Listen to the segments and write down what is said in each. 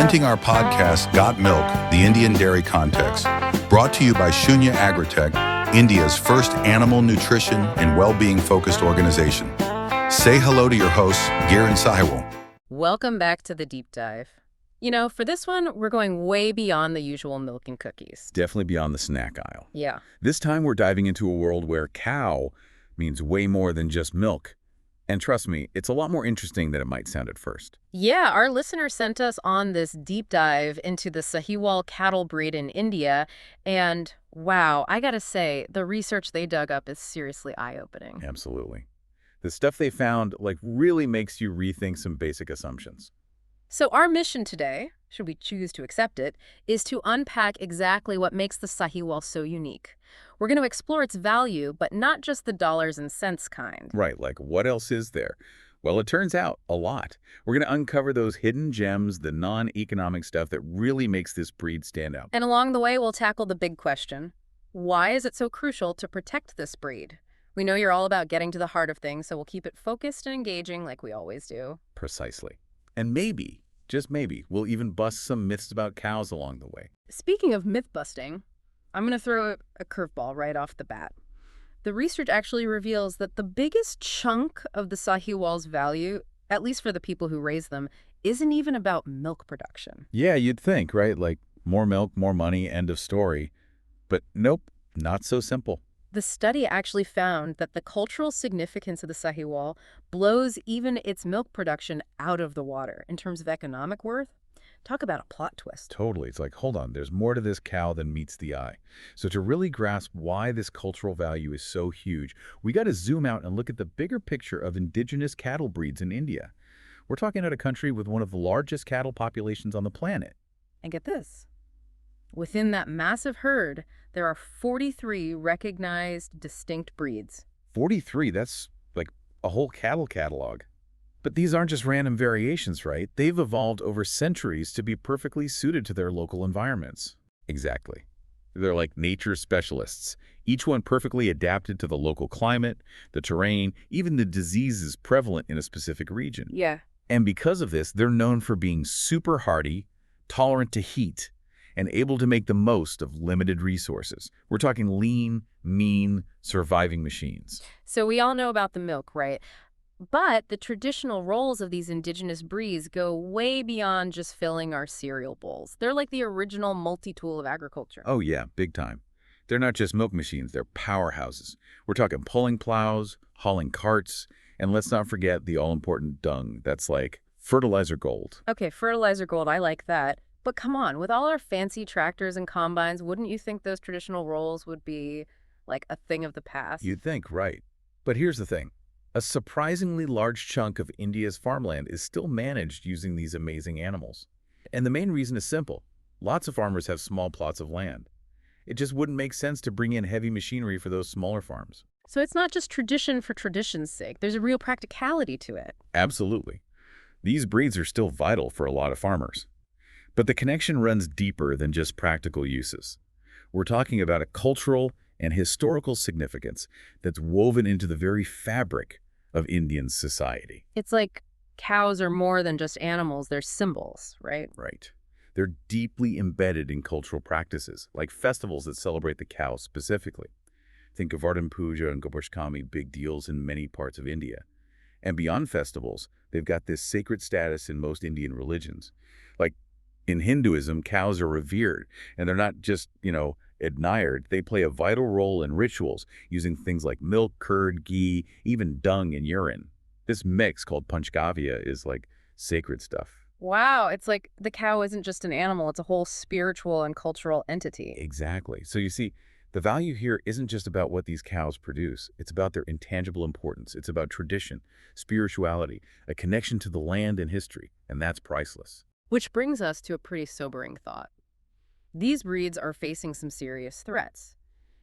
Presenting our podcast, Got Milk, the Indian Dairy Context, brought to you by Shunya Agritech, India's first animal nutrition and well-being focused organization. Say hello to your hosts, Gear and Sahiwal. Welcome back to the deep dive. You know, for this one, we're going way beyond the usual milk and cookies. Definitely beyond the snack aisle. Yeah. This time we're diving into a world where cow means way more than just milk. And trust me, it's a lot more interesting than it might sound at first. Yeah, our listener sent us on this deep dive into the Sahiwal cattle breed in India. And wow, I gotta say, the research they dug up is seriously eye-opening. Absolutely. The stuff they found really makes you rethink some basic assumptions. So our mission today, should we choose to accept it, is to unpack exactly what makes the Sahiwal so unique. We're going to explore its value, but not just the dollars and cents kind. Right, like what else is there? Well, it turns out a lot. We're going to uncover those hidden gems, the non-economic stuff that really makes this breed stand out. And along the way, we'll tackle the big question. Why is it so crucial to protect this breed? We know you're all about getting to the heart of things, so we'll keep it focused and engaging like we always do. Precisely. And maybe, just maybe, we'll even bust some myths about cows along the way. Speaking of myth-busting, I'm going to throw a curveball right off the bat. The research actually reveals that the biggest chunk of the Sahiwal's value, at least for the people who raise them, isn't even about milk production. Yeah, you'd think, right? Like more milk, more money, end of story. But nope, not so simple. The study actually found that the cultural significance of the Sahiwal blows even its milk production out of the water in terms of economic worth. Talk about a plot twist. Totally. It's like, hold on, there's more to this cow than meets the eye. So to really grasp why this cultural value is so huge, we got to zoom out and look at the bigger picture of indigenous cattle breeds in India. We're talking about a country with one of the largest cattle populations on the planet. And get this. Within that massive herd, there are 43 recognized distinct breeds. 43, that's like a whole cattle catalog. But these aren't just random variations, right? They've evolved over centuries to be perfectly suited to their local environments. Exactly. They're like nature specialists, each one perfectly adapted to the local climate, the terrain, even the diseases prevalent in a specific region. Yeah. And because of this, they're known for being super hardy, tolerant to heat, and able to make the most of limited resources. We're talking lean, mean, surviving machines. So we all know about the milk, right? But the traditional roles of these indigenous breeds go way beyond just filling our cereal bowls. They're like the original multi-tool of agriculture. Oh yeah, big time. They're not just milk machines, they're powerhouses. We're talking pulling plows, hauling carts, and let's not forget the all-important dung. That's like fertilizer gold. Okay, fertilizer gold, I like that. But come on, with all our fancy tractors and combines, wouldn't you think those traditional roles would be like a thing of the past? You'd think, right. But here's the thing. A surprisingly large chunk of India's farmland is still managed using these amazing animals. And the main reason is simple. Lots of farmers have small plots of land. It just wouldn't make sense to bring in heavy machinery for those smaller farms. So it's not just tradition for tradition's sake. There's a real practicality to it. Absolutely. These breeds are still vital for a lot of farmers. But the connection runs deeper than just practical uses. We're talking about a cultural and historical significance that's woven into the very fabric of Indian society. It's like cows are more than just animals, they're symbols, right? Right. They're deeply embedded in cultural practices, like festivals that celebrate the cow specifically. Think of Ardhan Puja and Gopashtami, big deals in many parts of India. And beyond festivals, they've got this sacred status in most Indian religions. Like in Hinduism, cows are revered, and they're not just, admired. They play a vital role in rituals, using things like milk, curd, ghee, even dung and urine. This mix, called panchgavya, is like sacred stuff. Wow, it's like the cow isn't just an animal, it's a whole spiritual and cultural entity. Exactly. So you see, the value here isn't just about what these cows produce. It's about their intangible importance. It's about tradition, spirituality, a connection to the land and history, and that's priceless. Which brings us to a pretty sobering thought. These breeds are facing some serious threats.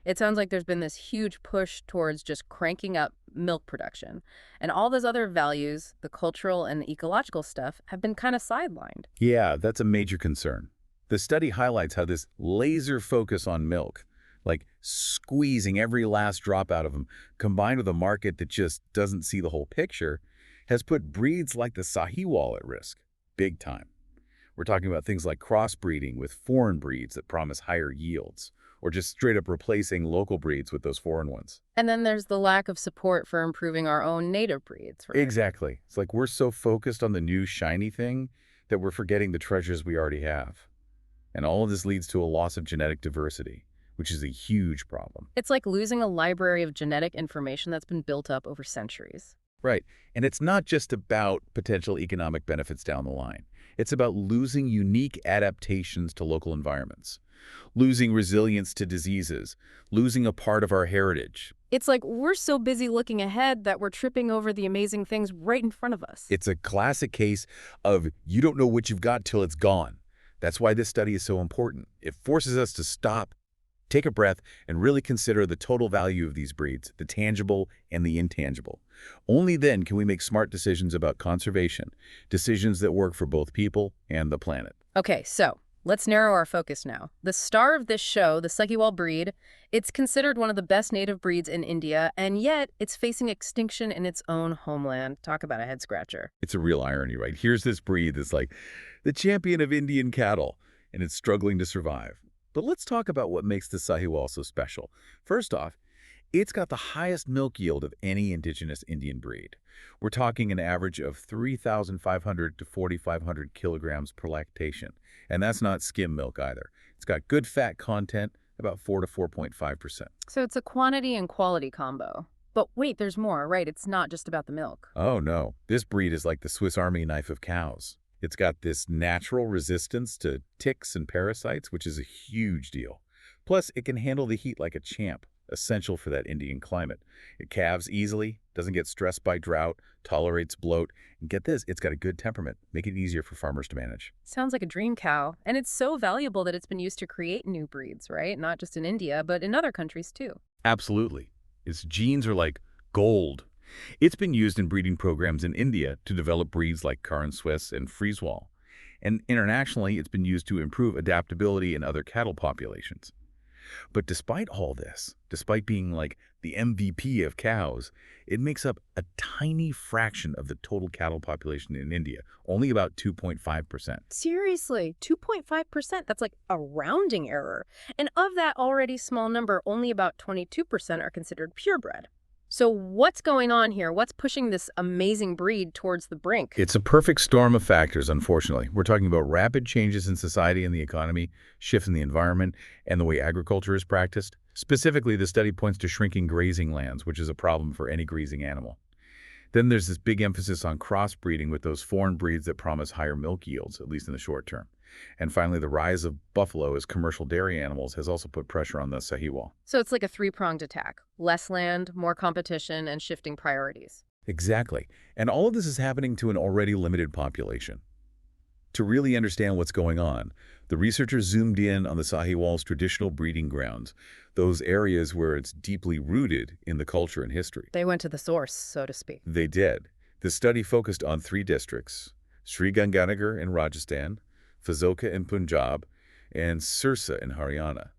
It sounds like there's been this huge push towards just cranking up milk production. And all those other values, the cultural and ecological stuff, have been kind of sidelined. Yeah, that's a major concern. The study highlights how this laser focus on milk, like squeezing every last drop out of them, combined with a market that just doesn't see the whole picture, has put breeds like the Sahiwal at risk, big time. We're talking about things like crossbreeding with foreign breeds that promise higher yields, or just straight up replacing local breeds with those foreign ones. And then there's the lack of support for improving our own native breeds, right? Exactly. It's like we're so focused on the new shiny thing that we're forgetting the treasures we already have. And all of this leads to a loss of genetic diversity, which is a huge problem. It's like losing a library of genetic information that's been built up over centuries. Right. And it's not just about potential economic benefits down the line. It's about losing unique adaptations to local environments, losing resilience to diseases, losing a part of our heritage. It's like we're so busy looking ahead that we're tripping over the amazing things right in front of us. It's a classic case of you don't know what you've got till it's gone. That's why this study is so important. It forces us to stop, take a breath, and really consider the total value of these breeds, the tangible and the intangible. Only then can we make smart decisions about conservation, decisions that work for both people and the planet. Okay, so let's narrow our focus now. The star of this show, the Sahiwal breed, it's considered one of the best native breeds in India, and yet it's facing extinction in its own homeland. Talk about a head-scratcher. It's a real irony, right? Here's this breed that's like the champion of Indian cattle, and it's struggling to survive. But let's talk about what makes the Sahiwal so special. First off, it's got the highest milk yield of any indigenous Indian breed. We're talking an average of 3,500 to 4,500 kilograms per lactation. And that's not skim milk either. It's got good fat content, about 4 to 4.5%. So it's a quantity and quality combo. But wait, there's more, right? It's not just about the milk. Oh no, this breed is like the Swiss Army knife of cows. It's got this natural resistance to ticks and parasites, which is a huge deal. Plus, it can handle the heat like a champ, essential for that Indian climate. It calves easily, doesn't get stressed by drought, tolerates bloat, and get this, it's got a good temperament, making it easier for farmers to manage. Sounds like a dream cow. And it's so valuable that it's been used to create new breeds, right? Not just in India, but in other countries too. Absolutely. Its genes are like gold. It's been used in breeding programs in India to develop breeds like Cairn Swiss and Frieswald. And internationally, it's been used to improve adaptability in other cattle populations. But despite all this, despite being like the MVP of cows, it makes up a tiny fraction of the total cattle population in India, only about 2.5%. Seriously, 2.5%? That's like a rounding error. And of that already small number, only about 22% are considered purebred. So what's going on here? What's pushing this amazing breed towards the brink? It's a perfect storm of factors, unfortunately. We're talking about rapid changes in society and the economy, shifts in the environment, and the way agriculture is practiced. Specifically, the study points to shrinking grazing lands, which is a problem for any grazing animal. Then there's this big emphasis on crossbreeding with those foreign breeds that promise higher milk yields, at least in the short term. And finally, the rise of buffalo as commercial dairy animals has also put pressure on the Sahiwal. So it's like a three-pronged attack. Less land, more competition, and shifting priorities. Exactly. And all of this is happening to an already limited population. To really understand what's going on, the researchers zoomed in on the Sahiwal's traditional breeding grounds, those areas where it's deeply rooted in the culture and history. They went to the source, so to speak. They did. The study focused on 3 districts, Sri Ganganagar in Rajasthan, Fazoka in Punjab, and Sirsa in Haryana.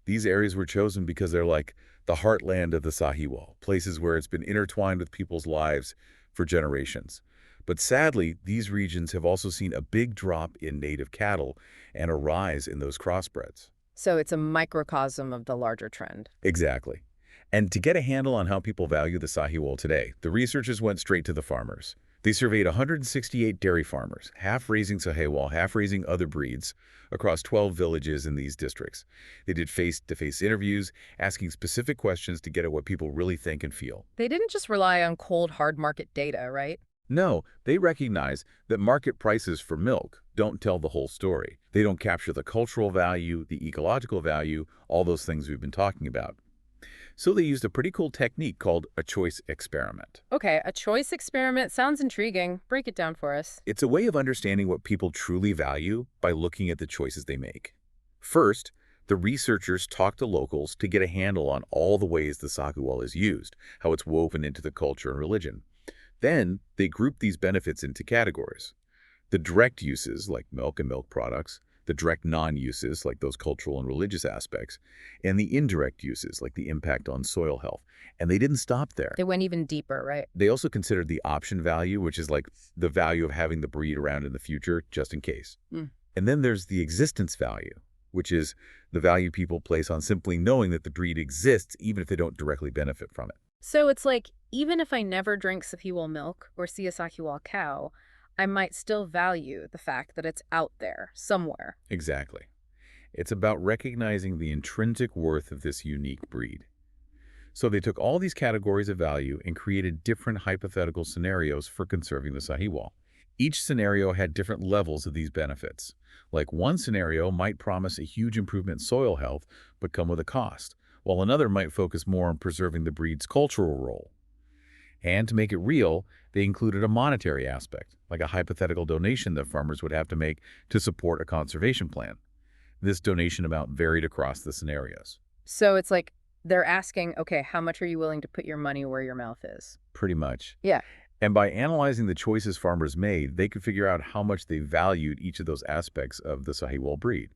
These areas were chosen because they're like the heartland of the Sahiwal, places where it's been intertwined with people's lives for generations. But sadly, these regions have also seen a big drop in native cattle and a rise in those crossbreds. So it's a microcosm of the larger trend. Exactly. And to get a handle on how people value the Sahiwal today, the researchers went straight to the farmers. They surveyed 168 dairy farmers, half raising Sahiwal, half raising other breeds, across 12 villages in these districts. They did face-to-face interviews, asking specific questions to get at what people really think and feel. They didn't just rely on cold, hard market data, right? No, they recognize that market prices for milk don't tell the whole story. They don't capture the cultural value, the ecological value, all those things we've been talking about. So they used a pretty cool technique called a choice experiment. Okay, a choice experiment sounds intriguing. Break it down for us. It's a way of understanding what people truly value by looking at the choices they make. First, the researchers talked to locals to get a handle on all the ways the Sahiwal is used, how it's woven into the culture and religion. Then, they grouped these benefits into categories. The direct uses, like milk and milk products, the direct non-uses, like those cultural and religious aspects, and the indirect uses, like the impact on soil health. And they didn't stop there. They went even deeper, right? They also considered the option value, which is like the value of having the breed around in the future, just in case. Mm. And then there's the existence value, which is the value people place on simply knowing that the breed exists, even if they don't directly benefit from it. So it's like, even if I never drink Sahiwal milk or see a Sahiwal cow, I might still value the fact that it's out there, somewhere. Exactly. It's about recognizing the intrinsic worth of this unique breed. So they took all these categories of value and created different hypothetical scenarios for conserving the Sahiwal. Each scenario had different levels of these benefits. Like one scenario might promise a huge improvement in soil health, but come with a cost, while another might focus more on preserving the breed's cultural role. And to make it real, they included a monetary aspect, like a hypothetical donation that farmers would have to make to support a conservation plan. This donation amount varied across the scenarios. So it's like they're asking, okay, how much are you willing to put your money where your mouth is? Pretty much. Yeah. And by analyzing the choices farmers made, they could figure out how much they valued each of those aspects of the Sahiwal breed.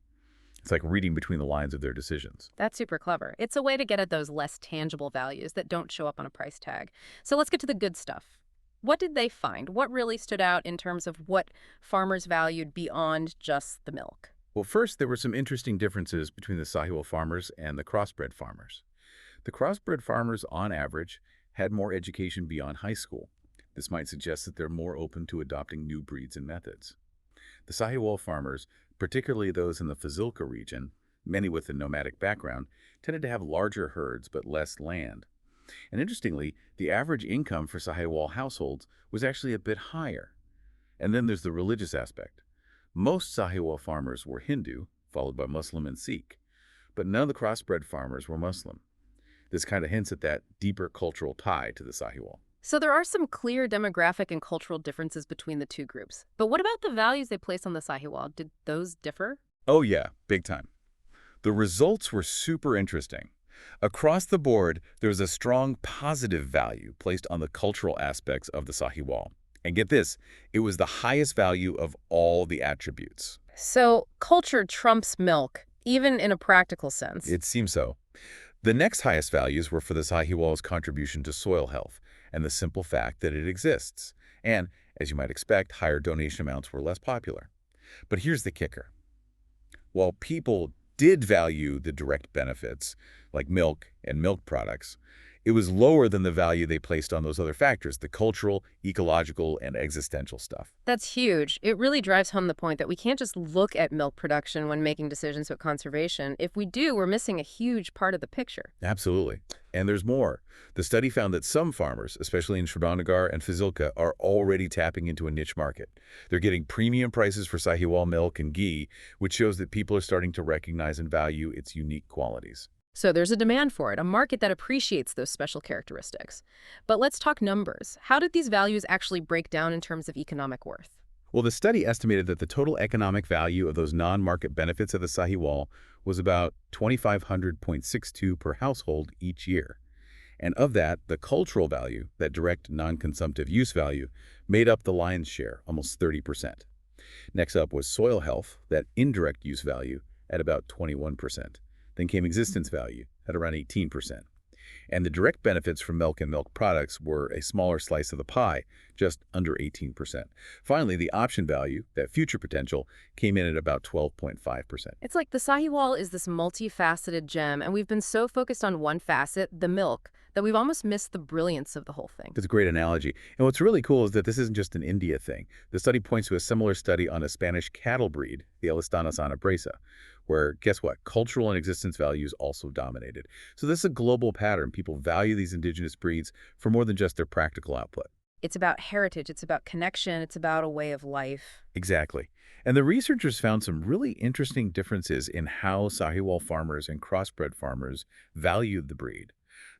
It's like reading between the lines of their decisions. That's super clever. It's a way to get at those less tangible values that don't show up on a price tag. So let's get to the good stuff. What did they find? What really stood out in terms of what farmers valued beyond just the milk? Well, first, there were some interesting differences between the Sahiwal farmers and the crossbred farmers. The crossbred farmers, on average, had more education beyond high school. This might suggest that they're more open to adopting new breeds and methods. The Sahiwal farmers, particularly those in the Fazilka region, many with a nomadic background, tended to have larger herds but less land. And interestingly, the average income for Sahiwal households was actually a bit higher. And then there's the religious aspect. Most Sahiwal farmers were Hindu, followed by Muslim and Sikh, but none of the crossbred farmers were Muslim. This kind of hints at that deeper cultural tie to the Sahiwal. So there are some clear demographic and cultural differences between the two groups. But what about the values they place on the Sahiwal? Did those differ? Oh yeah, big time. The results were super interesting. Across the board, there was a strong positive value placed on the cultural aspects of the Sahiwal. And get this, it was the highest value of all the attributes. So culture trumps milk, even in a practical sense. It seems so. The next highest values were for the Sahiwal's contribution to soil health and the simple fact that it exists. And, as you might expect, higher donation amounts were less popular. But here's the kicker. While people did value the direct benefits, like milk and milk products, it was lower than the value they placed on those other factors, the cultural, ecological, and existential stuff. That's huge. It really drives home the point that we can't just look at milk production when making decisions about conservation. If we do, we're missing a huge part of the picture. Absolutely. And there's more. The study found that some farmers, especially in Srinagar and Fazilka, are already tapping into a niche market. They're getting premium prices for Sahiwal milk and ghee, which shows that people are starting to recognize and value its unique qualities. So there's a demand for it, a market that appreciates those special characteristics. But let's talk numbers. How did these values actually break down in terms of economic worth? Well, the study estimated that the total economic value of those non-market benefits of the Sahiwal was about $2,500.62 per household each year. And of that, the cultural value, that direct non-consumptive use value, made up the lion's share, almost 30%. Next up was soil health, that indirect use value, at about 21%. Then came existence value at around 18%. And the direct benefits from milk and milk products were a smaller slice of the pie, just under 18%. Finally, the option value, that future potential, came in at about 12.5%. It's like the Sahiwal is this multifaceted gem, and we've been so focused on one facet, the milk, that we've almost missed the brilliance of the whole thing. That's a great analogy. And what's really cool is that this isn't just an India thing. The study points to a similar study on a Spanish cattle breed, the Elistana Sanabresa, where, guess what, cultural and existence values also dominated. So this is a global pattern. People value these indigenous breeds for more than just their practical output. It's about heritage, it's about connection, it's about a way of life. Exactly. And the researchers found some really interesting differences in how Sahiwal farmers and crossbred farmers valued the breed.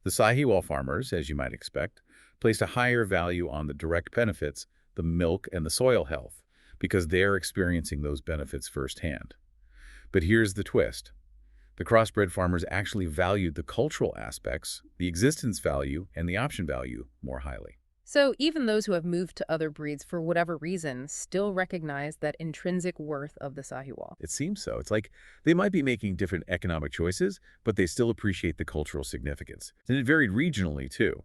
The Sahiwal farmers, as you might expect, placed a higher value on the direct benefits, the milk and the soil health, because they're experiencing those benefits firsthand. But here's the twist. The crossbred farmers actually valued the cultural aspects, the existence value, and the option value more highly. So even those who have moved to other breeds for whatever reason still recognize that intrinsic worth of the Sahiwal. It seems so. It's like they might be making different economic choices, but they still appreciate the cultural significance. And it varied regionally, too.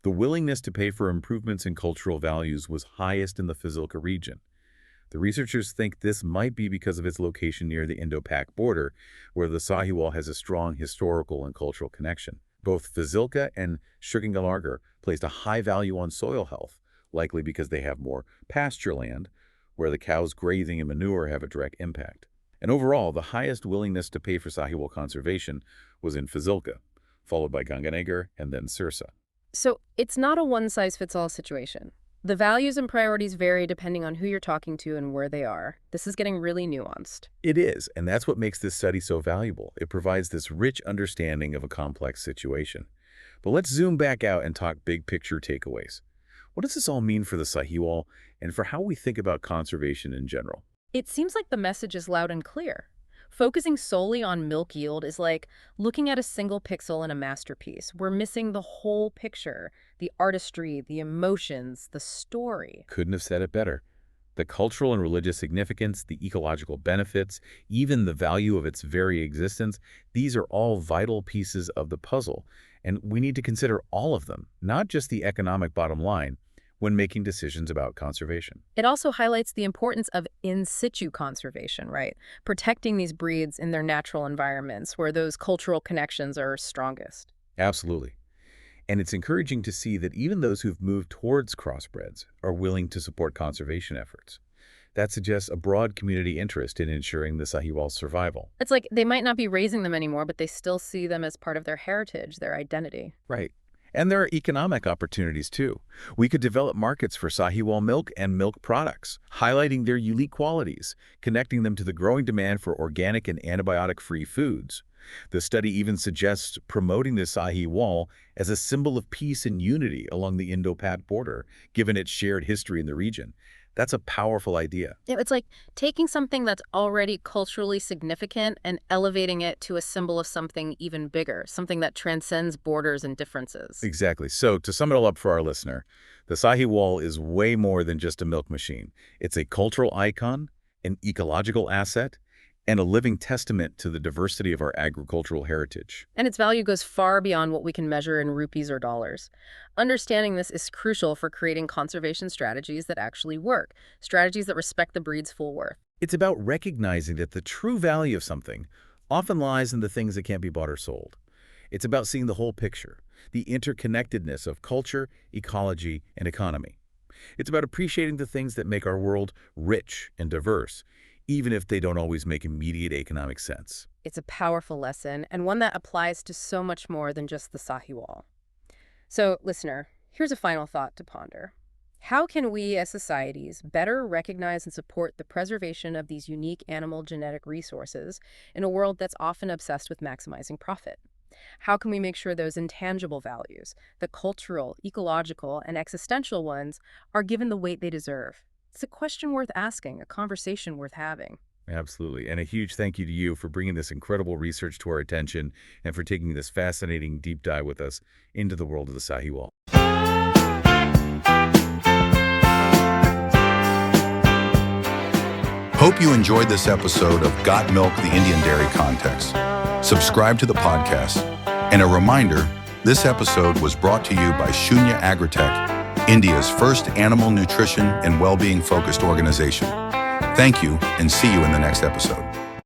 The willingness to pay for improvements in cultural values was highest in the Fazilka region. The researchers think this might be because of its location near the Indo-Pak border, where the Sahiwal has a strong historical and cultural connection. Both Fazilka and Shunya placed a high value on soil health, likely because they have more pasture land, where the cows' grazing and manure have a direct impact. And overall, the highest willingness to pay for Sahiwal conservation was in Fazilka, followed by Ganganagar and then Sirsa. So it's not a one-size-fits-all situation. The values and priorities vary depending on who you're talking to and where they are. This is getting really nuanced. It is, and that's what makes this study so valuable. It provides this rich understanding of a complex situation. But let's zoom back out and talk big picture takeaways. What does this all mean for the Sahiwal and for how we think about conservation in general? It seems like the message is loud and clear. Focusing solely on milk yield is like looking at a single pixel in a masterpiece. We're missing the whole picture, the artistry, the emotions, the story. Couldn't have said it better. The cultural and religious significance, the ecological benefits, even the value of its very existence, these are all vital pieces of the puzzle, and we need to consider all of them, not just the economic bottom line, when making decisions about conservation. It also highlights the importance of in situ conservation, right? Protecting these breeds in their natural environments where those cultural connections are strongest. Absolutely. And it's encouraging to see that even those who've moved towards crossbreds are willing to support conservation efforts. That suggests a broad community interest in ensuring the Sahiwal's survival. It's like they might not be raising them anymore, but they still see them as part of their heritage, their identity. Right. And there are economic opportunities, too. We could develop markets for Sahiwal milk and milk products, highlighting their unique qualities, connecting them to the growing demand for organic and antibiotic-free foods. The study even suggests promoting the Sahiwal as a symbol of peace and unity along the Indo-Pak border, given its shared history in the region. That's a powerful idea. It's like taking something that's already culturally significant and elevating it to a symbol of something even bigger, something that transcends borders and differences. Exactly. So to sum it all up for our listener, the Sahiwal is way more than just a milk machine. It's a cultural icon, an ecological asset, and a living testament to the diversity of our agricultural heritage. And its value goes far beyond what we can measure in rupees or dollars. Understanding this is crucial for creating conservation strategies that actually work, strategies that respect the breed's full worth. It's about recognizing that the true value of something often lies in the things that can't be bought or sold. It's about seeing the whole picture, the interconnectedness of culture, ecology, and economy. It's about appreciating the things that make our world rich and diverse, even if they don't always make immediate economic sense. It's a powerful lesson, and one that applies to so much more than just the Sahiwal. So, listener, here's a final thought to ponder. How can we as societies better recognize and support the preservation of these unique animal genetic resources in a world that's often obsessed with maximizing profit? How can we make sure those intangible values, the cultural, ecological, and existential ones, are given the weight they deserve? It's a question worth asking, a conversation worth having. Absolutely. And a huge thank you to you for bringing this incredible research to our attention and for taking this fascinating deep dive with us into the world of the Sahiwal. Hope you enjoyed this episode of Got Milk, the Indian Dairy Context. Subscribe to the podcast. And a reminder, this episode was brought to you by Shunya Agritech, India's first animal nutrition and well-being focused organization. Thank you, and see you in the next episode.